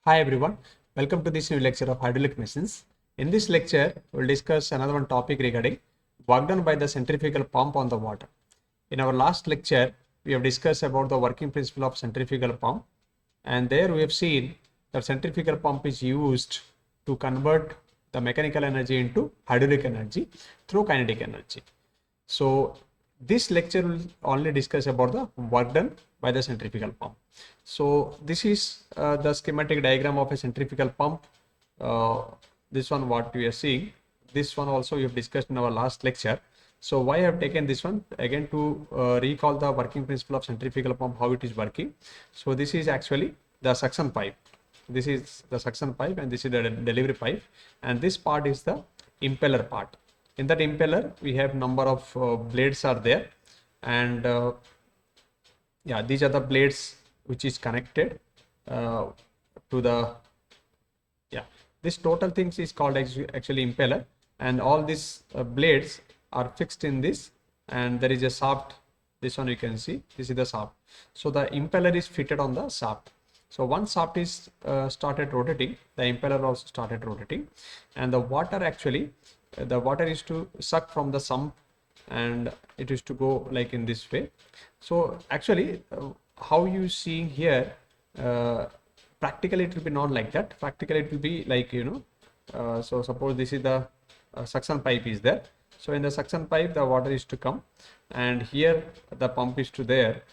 Hi everyone, welcome to this new lecture of hydraulic machines. In this lecture, we'll discuss another one topic regarding work done by the centrifugal pump on the water. In our last lecture, we have discussed about the working principle of centrifugal pump, and there we have seen that centrifugal pump is used to convert the mechanical energy into hydraulic energy through kinetic energy. So this lecture will only discuss about the work done by the centrifugal pump. So this is the schematic diagram of a centrifugal pump. This one what we are seeing. This one also we have discussed in our last lecture. So why I have taken this one again to recall the working principle of centrifugal pump, how it is working. So this is actually the suction pipe. This is the suction pipe and this is the delivery pipe, and this part is the impeller part. In that impeller we have number of blades are there, and yeah, these are the blades which is connected to the, yeah, this total things is called actually impeller, and all these blades are fixed in this, and there is a shaft. This one you can see, this is the shaft. So the impeller is fitted on the shaft. So once shaft is started rotating, the impeller also started rotating, and the water actually, the water is to suck from the sump, and it is to go like in this way. So actually, how you seeing here, practically it will be not like that. Practically it will be like, so suppose this is the suction pipe is there. So in the suction pipe the water is to come, and here the pump is to there,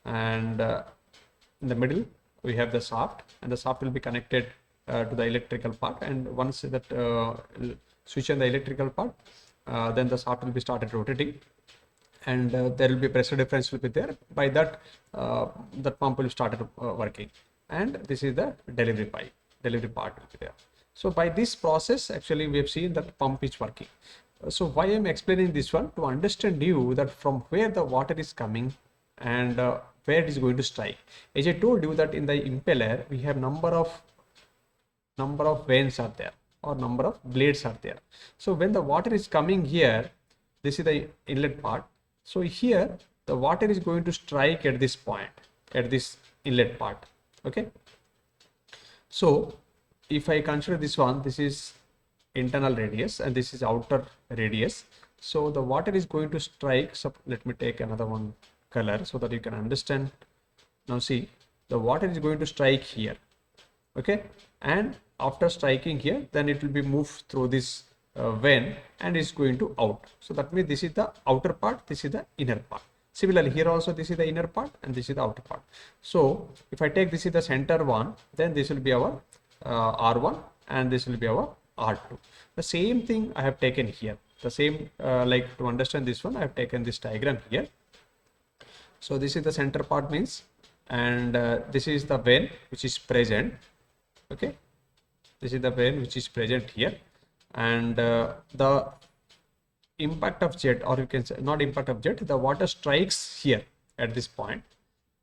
and in the middle we have the shaft, and the shaft will be connected to the electrical part, and once that switch on the electrical part, then the shaft will be started rotating, and there will be pressure difference will be there. By that, the pump will start working, and this is the delivery pipe, delivery part will be there. So by this process actually we have seen that pump is working. So why I'm explaining this one, to understand you that from where the water is coming and where it is going to strike. As I told you that in the impeller we have number of veins are there, or number of blades are there. So when the water is coming here, this is the inlet part. So here the water is going to strike at this point, at this inlet part. Okay. So if I consider this one, this is internal radius and this is outer radius. So the water is going to strike. So let me take another one color so that you can understand. Now see, the water is going to strike here. Okay, and after striking here, then it will be moved through this vein and is going to out. So that means this is the outer part, this is the inner part. Similarly here also this is the inner part and this is the outer part. So if I take this is the center one, then this will be our R1 and this will be our R2. The same thing I have taken here. The same like to understand this one, I have taken this diagram here. So this is the center part means, and this is the vein which is present. Okay, this is the vein which is present here, and the impact of jet, or you can say not impact of jet, the water strikes here at this point,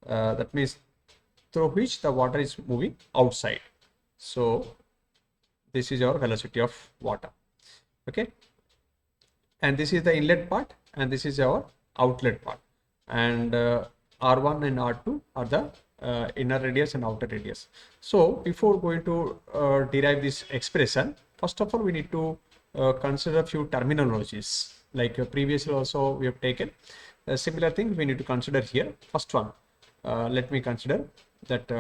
that means through which the water is moving outside. So this is our velocity of water. Okay, and this is the inlet part and this is our outlet part, and R1 and R2 are the inner radius and outer radius. So before going to derive this expression, first of all we need to consider a few terminologies, like previously also we have taken a similar thing. We need to consider here. First one, let me consider that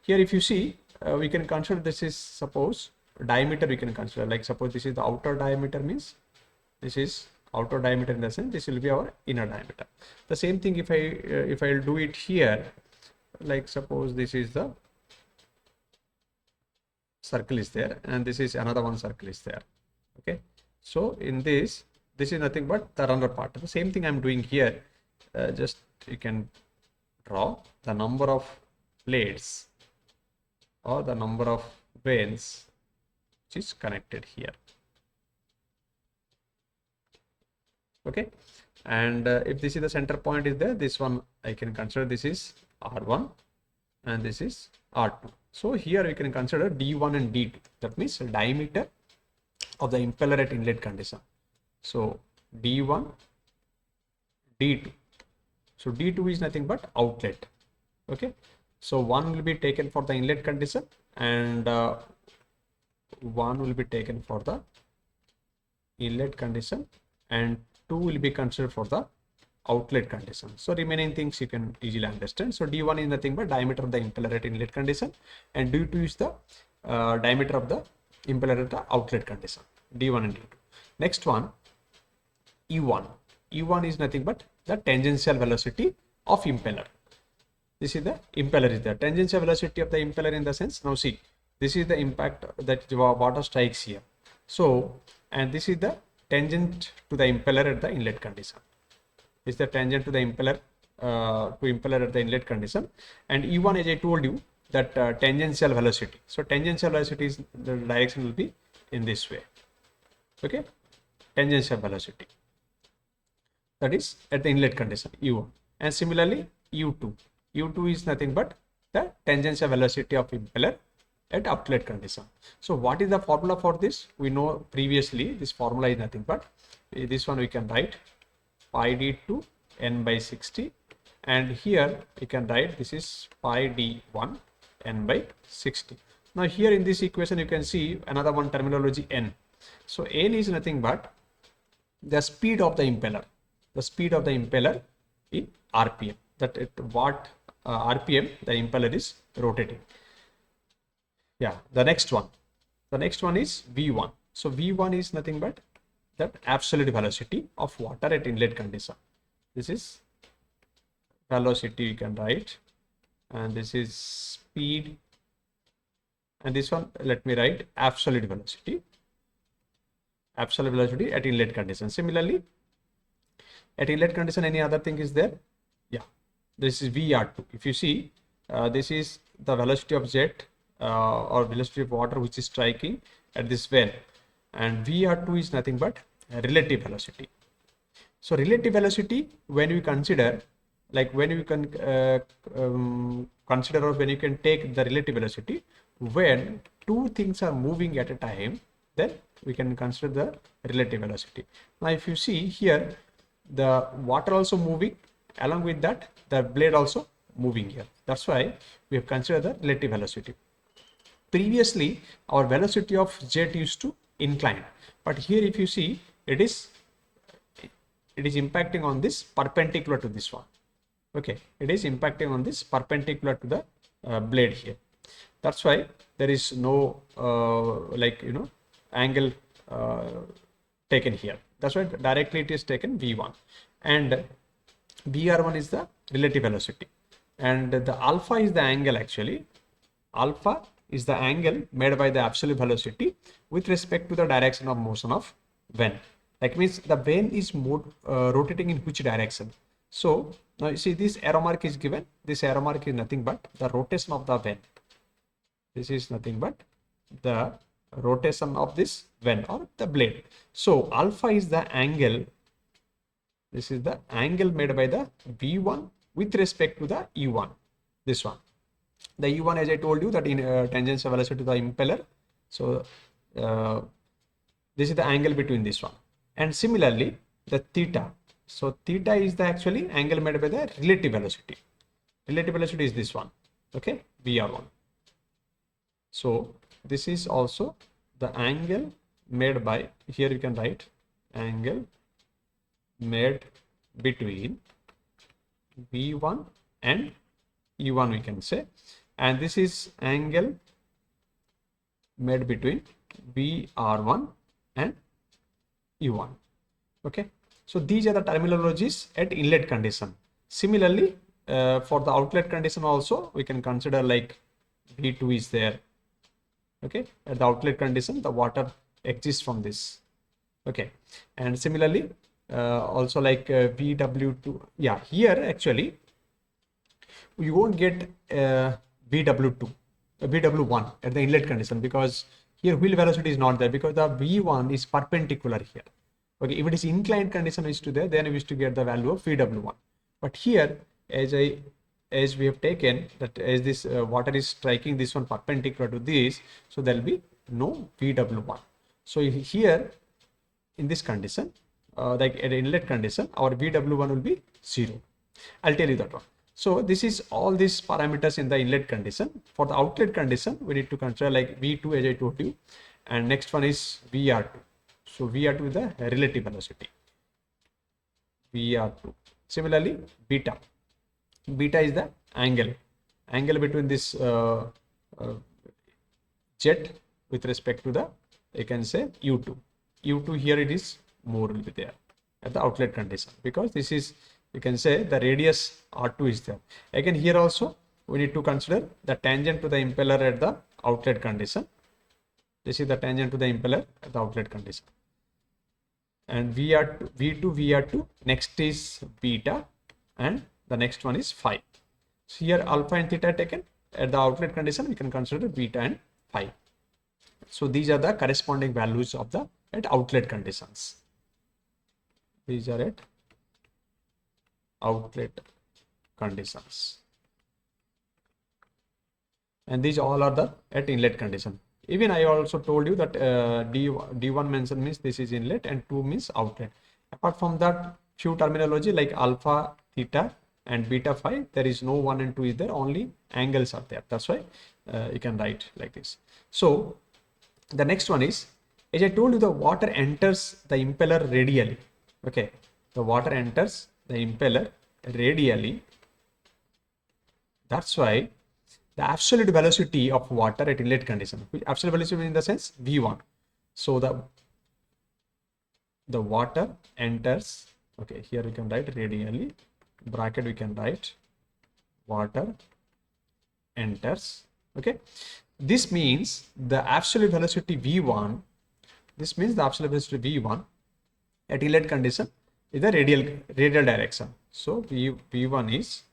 here if you see, we can consider this is, suppose diameter we can consider, like suppose this is the outer diameter, means this is outer diameter, in the sense this will be our inner diameter. The same thing if I'll do it here, like suppose this is the circle is there and this is another one circle is there. Okay, so in this is nothing but the runner part. The same thing I'm doing here, just you can draw the number of blades or the number of veins which is connected here. Okay, and if this is the center point is there, this one I can consider this is R1 and this is R2. So here we can consider D1 and D2, that means diameter of the impeller at inlet condition. So D1, D2. So D2 is nothing but outlet. Okay, So 1 will be taken for the inlet condition, and 1 will be taken for the inlet condition, and 2 will be considered for the outlet condition. So remaining things you can easily understand. So D1 is nothing but diameter of the impeller at inlet condition, and D2 is the diameter of the impeller at the outlet condition. D1 and D2. Next one, E1. E1 is nothing but the tangential velocity of impeller. This is the impeller is the tangential velocity of the impeller in the sense. Now see, this is the impact that water strikes here. So, and this is the tangent to the impeller at the inlet condition. This is the tangent to the impeller at the inlet condition. And E1, as I told you, that tangential velocity. So tangential velocity is the direction will be in this way. Okay, tangential velocity. That is at the inlet condition U1, and similarly U2. U2 is nothing but the tangential velocity of impeller at outlet condition. So what is the formula for this? We know previously this formula is nothing but this one we can write pi d2 n by 60, and here we can write this is pi d1 n by 60. Now here in this equation you can see another one terminology n. So n is nothing but the speed of the impeller. The speed of the impeller in RPM, that at what RPM the impeller is rotating. Yeah, the next one is V1. So V1 is nothing but that absolute velocity of water at inlet condition. This is velocity you can write, and this is speed, and this one let me write absolute velocity at inlet condition. Similarly, at inlet condition, any other thing is there? Yeah, this is VR2. If you see, this is the velocity of jet or velocity of water which is striking at this well, and VR2 is nothing but relative velocity. So relative velocity, when we consider, like when you can consider, or when you can take the relative velocity when two things are moving at a time, then we can consider the relative velocity. Now if you see here, the water also moving, along with that the blade also moving here. That's why we have considered the relative velocity. Previously our velocity of jet used to incline, but here if you see, it is impacting on this perpendicular to this one. Okay, it is impacting on this perpendicular to the blade here. That's why there is no angle taken here. That's why directly it is taken V1, and VR1 is the relative velocity, and the alpha is the angle. Actually, alpha is the angle made by the absolute velocity with respect to the direction of motion of vane. Like means the vane is rotating in which direction. So now you see this arrow mark is given. This arrow mark is nothing but the rotation of the vane. This is nothing but the rotation of this vane or the blade. So alpha is the angle. This is the angle made by the V1 with respect to the E1. This one. The E1, as I told you, that in tangential velocity to the impeller. So this is the angle between this one. And similarly, the theta. So theta is the actually angle made by the relative velocity. Relative velocity is this one. Okay, VR1. So this is also the angle made by, here you can write angle made between V1 and E1 we can say, and this is angle made between VR1 and E1. Okay, so these are the terminologies at inlet condition. Similarly, for the outlet condition also we can consider like V2 is there. Okay, at the outlet condition the water exists from this. Okay, and similarly also like VW2. Yeah, here actually you won't get VW2, VW1 at the inlet condition, because here wheel velocity is not there, because the V1 is perpendicular here. Okay, if it is inclined condition is to there, then we used to get the value of VW1. But here, as we have taken that as this water is striking this one perpendicular to this, so there will be no VW1. So here in this condition, like at inlet condition, our VW1 will be 0. I'll tell you that one. So this is all these parameters in the inlet condition. For the outlet condition, we need to consider like V2 as I told you, and next one is VR2. So VR2 is the relative velocity. VR2. Similarly, beta. Beta is the angle between this uh, jet with respect to the, you can say U2. U2 here it is more will be there at the outlet condition, because this is, you can say the radius R2 is there. Again here also we need to consider the tangent to the impeller at the outlet condition. This is the tangent to the impeller at the outlet condition. And VR2, V2, VR2, next is beta, and the next one is phi. So here alpha and theta taken at the outlet condition, we can consider beta and phi. So these are the corresponding values of the at outlet conditions. These are at outlet conditions, and these all are the at inlet condition. Even I also told you that D1 mention means this is inlet and 2 means outlet. Apart from that, few terminology like alpha, theta and beta phi, there is no 1 and 2 is there, only angles are there. That's why you can write like this. So the next one is, as I told you, the water enters the impeller radially. Okay, the water enters the impeller radially. That's why the absolute velocity of water at inlet condition, absolute velocity in the sense V1. So the water enters, okay, here we can write radially, bracket we can write water enters. Okay, this means the absolute velocity V1, this means the absolute velocity V1 at inlet condition is the radial direction. So V1 is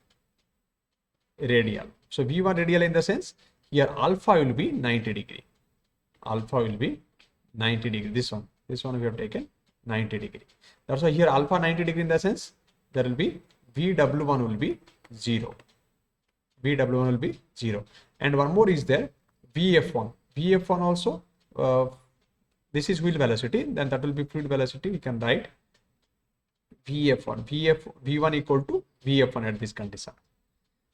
radial. So V1 radial in the sense here alpha will be 90 degree. Alpha will be 90 degree. This one we have taken 90 degree. That's why here alpha 90 degree in the sense there will be VW1 will be 0. VW1 will be 0. And one more is there, VF1. VF1 also, this is wheel velocity, then that will be fluid velocity. We can write VF1. V1 equal to VF1 at this condition.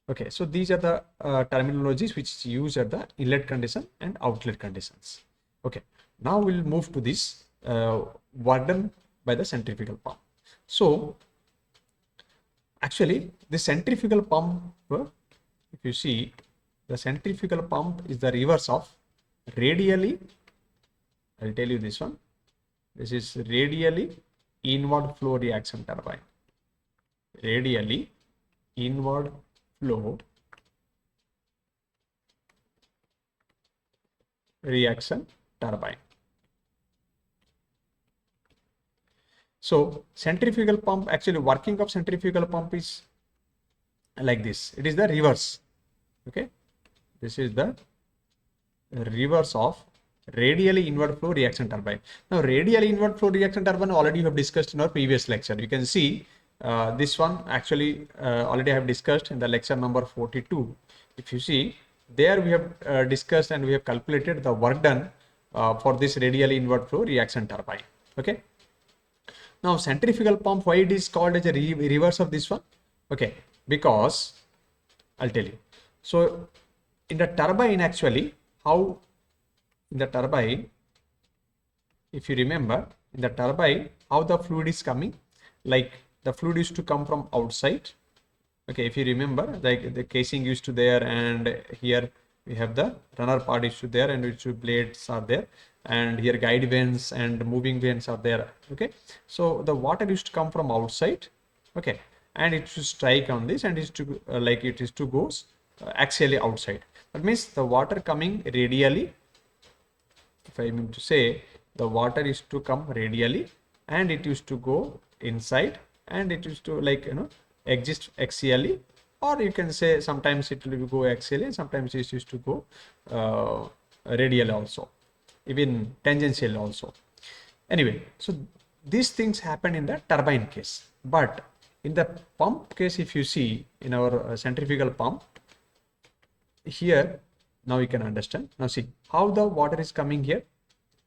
Okay, so these are the terminologies which is used at the inlet condition and outlet conditions. Okay, now we'll move to this work done by the centrifugal pump. So actually the centrifugal pump, if you see, the centrifugal pump is the reverse of radially, I'll tell you this one, this is radially inward flow reaction turbine. Radially inward flow reaction turbine. So centrifugal pump, actually working of centrifugal pump is like this. It is the reverse. Okay, this is the reverse of radially inward flow reaction turbine. Now radially inward flow reaction turbine already we have discussed in our previous lecture. You can see this one actually already I have discussed in the lecture number 42. If you see, there we have discussed and we have calculated the work done for this radially inward flow reaction turbine. Okay, now centrifugal pump, why it is called as a reverse of this one? Okay, because I'll tell you. So in the turbine, actually, how in the turbine, if you remember, in the turbine, how the fluid is coming, like the fluid used to come from outside. Okay, if you remember, like the casing used to there, and here we have the runner part used to there, and which blades are there, and here guide vanes and moving vanes are there. Okay, so the water used to come from outside. Okay, and it should strike on this, and is to like it is to goes axially outside. That means the water coming radially, if I mean to say, the water is to come radially and it used to go inside, and it used to, like, exist axially, or you can say sometimes it will go axially, sometimes it used to go radial also, even tangential also. Anyway, so these things happen in the turbine case, but in the pump case, if you see in our centrifugal pump, here now you can understand. Now see how the water is coming here,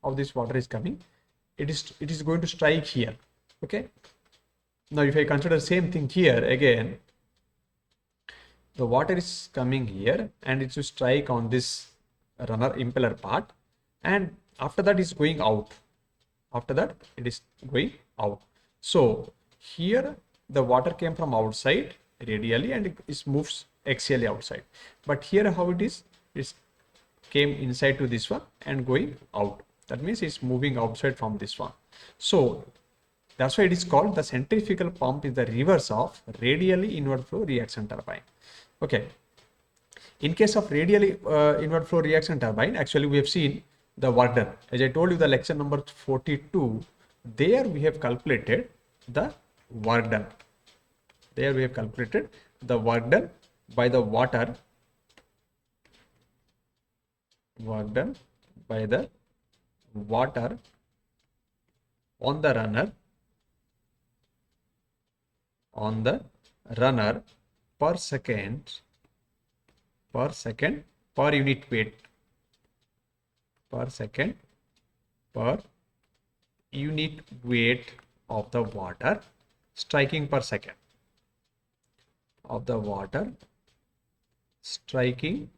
how this water is coming, it is going to strike here. Okay, now if I consider same thing here again, the water is coming here and it will strike on this runner impeller part, and after that is going out. After that it is going out. So here the water came from outside radially and it moves axially outside. But here how it is, it came inside to this one and going out. That means it's moving outside from this one. So that's why it is called the centrifugal pump is the reverse of radially inward flow reaction turbine. Okay. In case of radially inward flow reaction turbine, actually we have seen the work done. As I told you, the lecture number 42, there we have calculated the work done. There we have calculated the work done by the water, work done by the water on the runner per second per unit weight, per second per unit weight of the water striking per second, of the water striking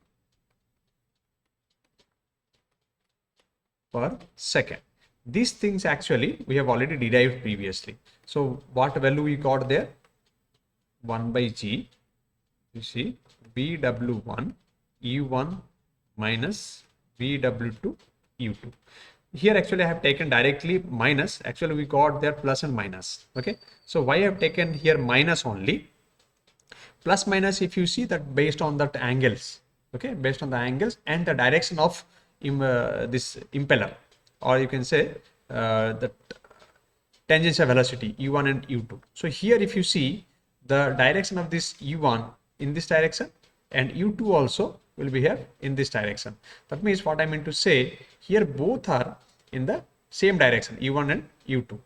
per second. These things actually we have already derived previously. So what value we got there? 1 by G, you see, VW1 U1 minus VW2 U2. Here actually I have taken directly minus. Actually we got there plus and minus. Okay, so why I have taken here minus only? Plus minus, if you see that based on that angles, okay, based on the angles and the direction of this impeller, or you can say the tangential velocity U1 and U2. So here if you see the direction of this U1 in this direction and U2 also will be here in this direction. That means what I mean to say, here both are in the same direction, U1 and U2.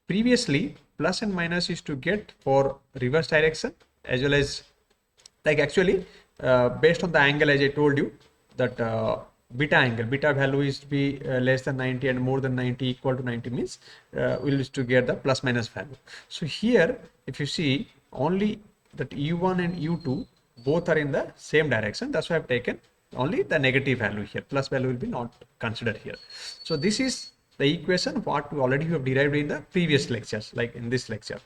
Previously plus and minus is to get for reverse direction, as well as like actually based on the angle, as I told you that beta value is to be less than 90 and more than 90 equal to 90 means we'll use to get the plus minus value. So here if you see only that U1 and U2 both are in the same direction, that's why I've taken only the negative value here, plus value will be not considered here. So this is the equation what we already have derived in the previous lectures, like in this lecture.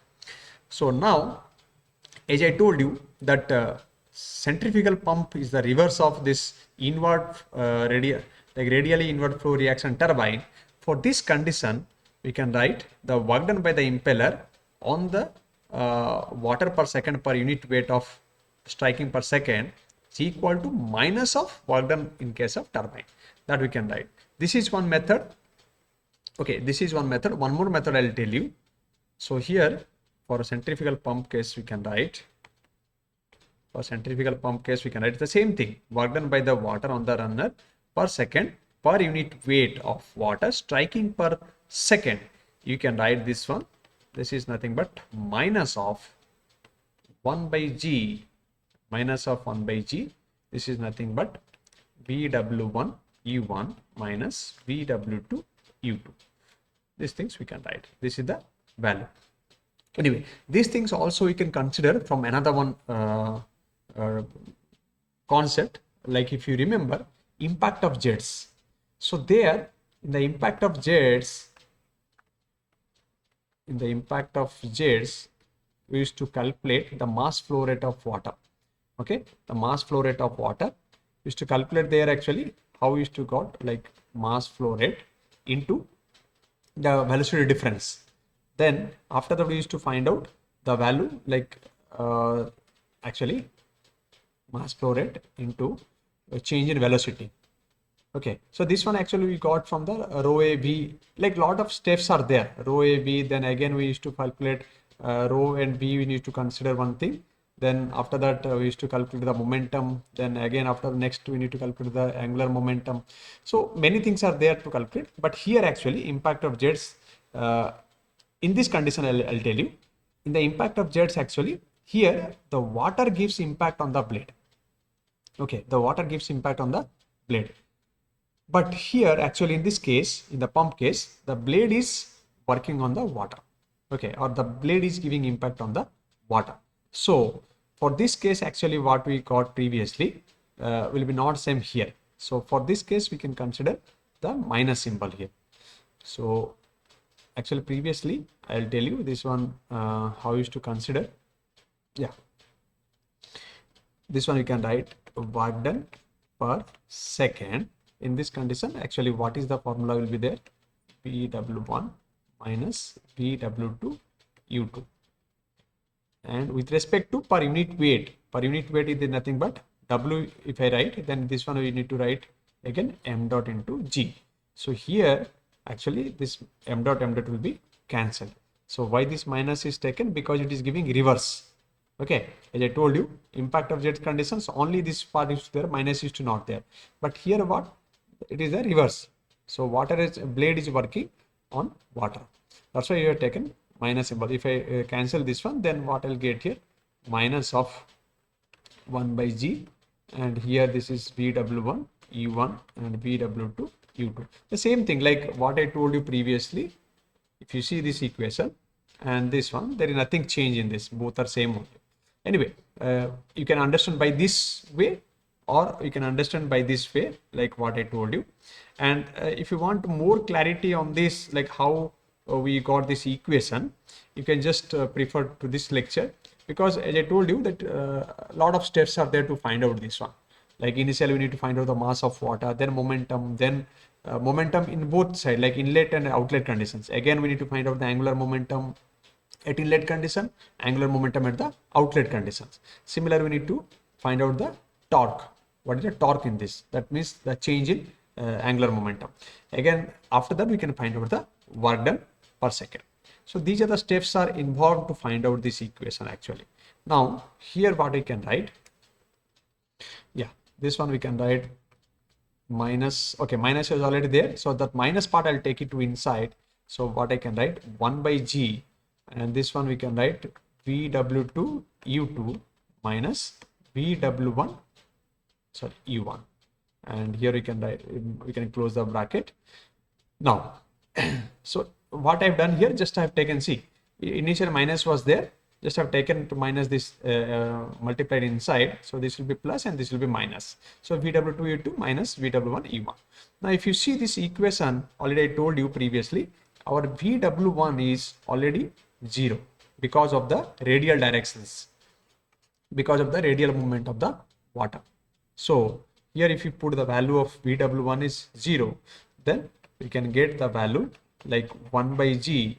So now as I told you that centrifugal pump is the reverse of this inward radially inward flow reaction turbine. For this condition we can write the work done by the impeller on the water per second per unit weight of striking per second is equal to minus of work done in case of turbine. That we can write. This is one method. Okay, this is one method. One more method I'll tell you. So here for a centrifugal pump case we can write, for centrifugal pump case we can write the same thing, work done by the water on the runner per second per unit weight of water striking per second. You can write this one. This is nothing but minus of 1 by G, minus of 1 by G. This is nothing but VW1 U1 minus VW2 U2. These things we can write. This is the value. Anyway, these things also we can consider from another one concept, like if you remember impact of jets. So there in the impact of jets, we used to calculate the mass flow rate of water. Okay, the mass flow rate of water we used to calculate there. Actually how we used to got like mass flow rate into the velocity difference. Then after that we used to find out the value like actually mass flow rate into a change in velocity. Okay, so this one actually we got from the rho a v, like lot of steps are there, rho a v. Then again we used to calculate rho and v, we need to consider one thing. Then after that we used to calculate the momentum. Then again after the next we need to calculate the angular momentum. So many things are there to calculate, but here actually impact of jets in this condition I'll tell you. In the impact of jets actually here the water gives impact on the blade. Okay, the water gives impact on the blade. But here actually in this case, in the pump case, the blade is working on the water. Okay, or the blade is giving impact on the water. So for this case, actually what we got previously will be not same here. So for this case, we can consider the minus symbol here. So actually previously, I'll tell you this one how is to consider. Yeah, this one you can write work done per second. In this condition, actually what is the formula will be there? VW1 minus VW2 U2. And with respect to per unit weight is nothing but W. If I write, then this one we need to write again m dot into G. So here actually this m dot will be cancelled. So why this minus is taken? Because it is giving reverse. Okay, as I told you, impact of jet conditions, only this part is there, minus is to not there. But here what? It is the reverse. So water is blade is working on water. That's why you have taken minus symbol. If I cancel this one, then what I'll get here? Minus of 1 by G, and here this is VW1 E1 and VW2 U2. The same thing like what I told you previously. If you see this equation and this one, there is nothing change in this. Both are same only. Anyway, you can understand by this way, or you can understand by this way, like what I told you. And if you want more clarity on this, like how we got this equation, you can just prefer to this lecture, because as I told you that a lot of steps are there to find out this one. Like initially we need to find out the mass of water, then momentum, then momentum in both sides, like inlet and outlet conditions. Again we need to find out the angular momentum at inlet condition, angular momentum at the outlet conditions. Similar, we need to find out the torque. What is the torque in this? That means the change in angular momentum. Again, after that we can find out the work done per second. So these are the steps are involved to find out this equation actually. Now here what we can write, yeah, this one we can write minus, okay, minus is already there, so that minus part I'll take it to inside. So what I can write 1 by G, and this one we can write VW2 U2 minus VW1, sorry, U1, and here we can write, we can close the bracket. Now so what I've done here, just I've taken, see, initial minus was there, just have taken to minus this multiplied inside, so this will be plus and this will be minus. So VW2 U2 minus VW1 U1. Now if you see this equation, already I told you previously, our VW1 is already 0 because of the radial directions, because of the radial movement of the water. So here if you put the value of VW1 is 0, then we can get the value like 1 by G,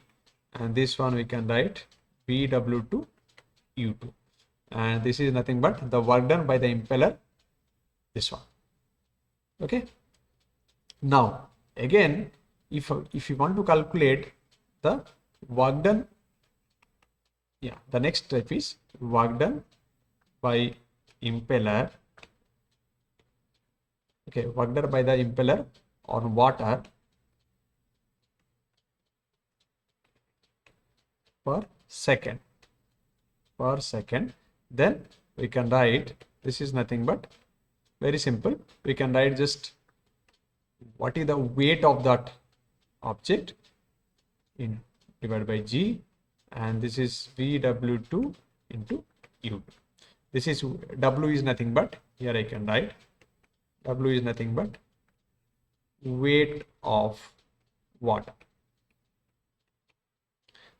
and this one we can write VW2 U2, and this is nothing but the work done by the impeller, this one. Okay, now again if you want to calculate the work done, yeah, the next step is work done by impeller. Okay, work done by the impeller on water per second, then we can write, this is nothing but very simple, we can write just what is the weight of that object in divided by G, and this is VW2 into U2. This is W is nothing but, here I can write W is nothing but weight of water,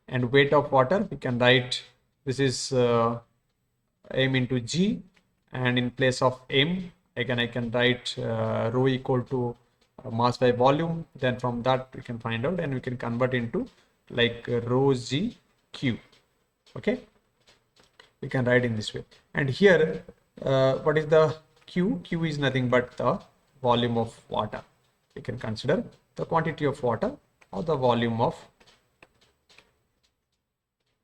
and weight of water we can write, this is m into G, and in place of m again I can write rho equal to mass by volume. Then from that we can find out and we can convert into like rho G Q. Okay, we can write in this way. And here what is the Q? Q is nothing but the volume of water. We can consider the quantity of water or the volume of,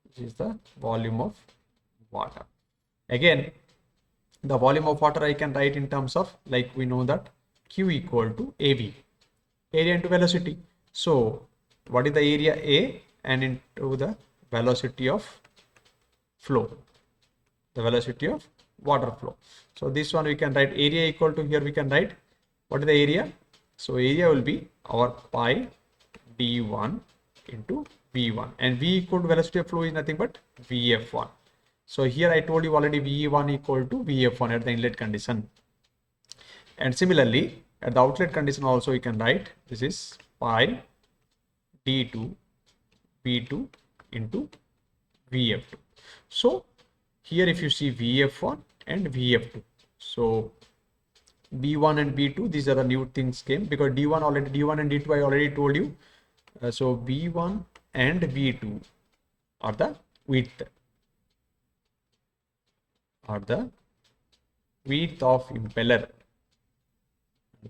which is the volume of water. Again, the volume of water I can write in terms of, like we know that Q equal to AV, area into velocity. So what is the area A, and into the velocity of flow, the velocity of water flow. So this one we can write area equal to, here we can write what is the area. So area will be our pi d1 into v1, and v equal to velocity of flow is nothing but vf1. So here I told you already VE1 equal to VF1 at the inlet condition. And similarly, at the outlet condition also you can write this is pi D2 V2 into VF2. So here if you see VF1 and VF2, so B1 and B2, these are the new things came because D1 and D2 I already told you. So B1 and B2 are the width of impeller,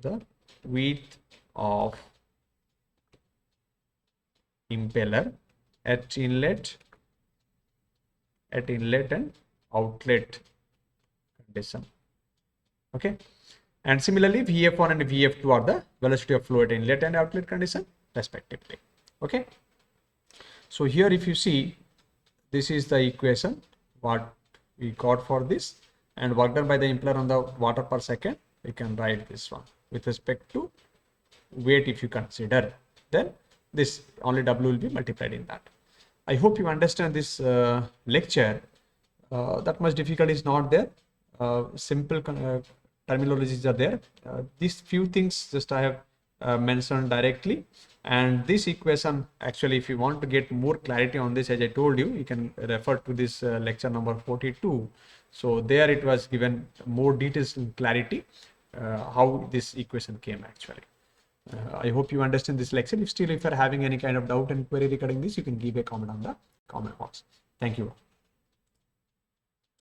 the width of impeller at inlet and outlet condition. Okay, and similarly VF1 and VF2 are the velocity of flow at inlet and outlet condition respectively. Okay, so here if you see, this is the equation what we got for this, and work done by the impeller on the water per second, we can write this one with respect to weight. If you consider, then this only W will be multiplied in that. I hope you understand this lecture. That much difficult is not there. Simple terminologies are there. These few things just I have mentioned directly. And this equation, actually, if you want to get more clarity on this, as I told you, you can refer to this lecture number 42. So there it was given more details and clarity how this equation came actually. I hope you understand this lecture. If you're having any kind of doubt and query regarding this, you can give a comment on the comment box. Thank you.